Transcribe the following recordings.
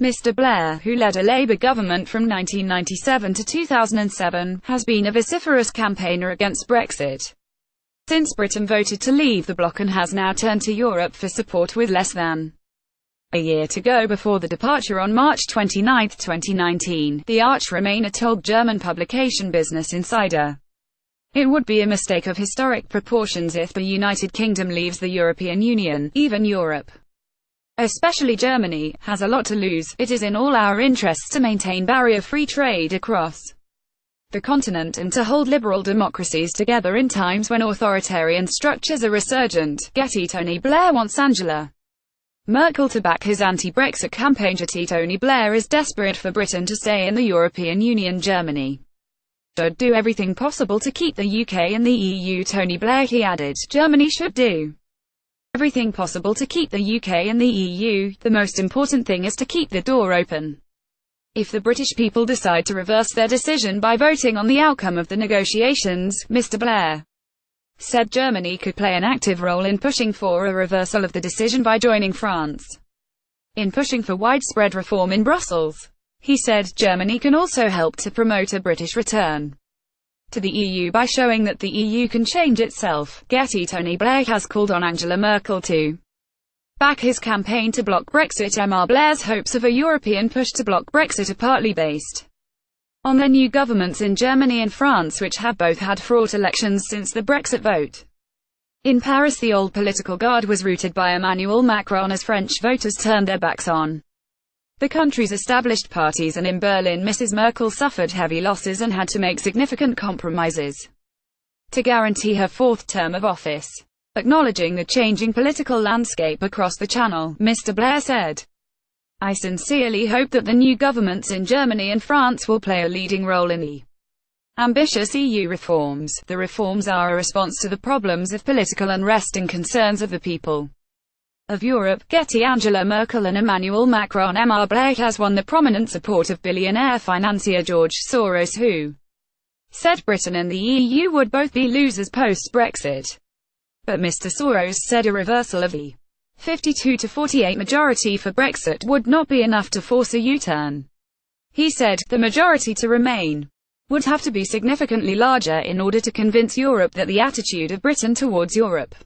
Mr. Blair, who led a Labour government from 1997 to 2007, has been a vociferous campaigner against Brexit since Britain voted to leave the bloc and has now turned to Europe for support with less than a year to go before the departure on March 29, 2019, the arch-Remainer told German publication Business Insider. It would be a mistake of historic proportions if the United Kingdom leaves the European Union. Even Europe, especially Germany, has a lot to lose. It is in all our interests to maintain barrier-free trade across the continent and to hold liberal democracies together in times when authoritarian structures are resurgent. GETTYTony Blair wants Angela Merkel to back his anti-Brexit campaign. GETTYTony Blair is desperate for Britain to stay in the European Union. Germany should do everything possible to keep the UK in the EU. Tony Blair, he added. Germany should do everything possible to keep the UK in the EU. The most important thing is to keep the door open. If the British people decide to reverse their decision by voting on the outcome of the negotiations, Mr. Blair said Germany could play an active role in pushing for a reversal of the decision by joining France in pushing for widespread reform in Brussels. He said Germany can also help to promote a British return to the EU by showing that the EU can change itself. GETTYTony Blair has called on Angela Merkel to back his campaign to block Brexit. Blair's hopes of a European push to block Brexit are partly based on their new governments in Germany and France, which have both had fraught elections since the Brexit vote. In Paris, the old political guard was routed by Emmanuel Macron as French voters turned their backs on the country's established parties, and in Berlin Mrs. Merkel suffered heavy losses and had to make significant compromises to guarantee her fourth term of office. Acknowledging the changing political landscape across the Channel, Mr. Blair said, "I sincerely hope that the new governments in Germany and France will play a leading role in the ambitious EU reforms. The reforms are a response to the problems of political unrest and concerns of the people of Europe." Angela Merkel and Emmanuel Macron. Blair has won the prominent support of billionaire financier George Soros, who said Britain and the EU would both be losers post-Brexit. But Mr. Soros said a reversal of the 52-48 majority for Brexit would not be enough to force a U-turn. He said, the majority to remain would have to be significantly larger in order to convince Europe that the attitude of Britain towards Europe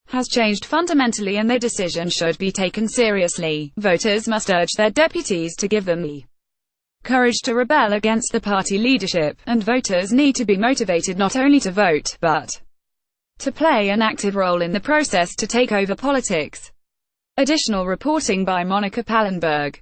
has changed fundamentally and their decision should be taken seriously. Voters must urge their deputies to give them the courage to rebel against the party leadership, and voters need to be motivated not only to vote, but to play an active role in the process to take over politics. Additional reporting by Monica Pallenberg.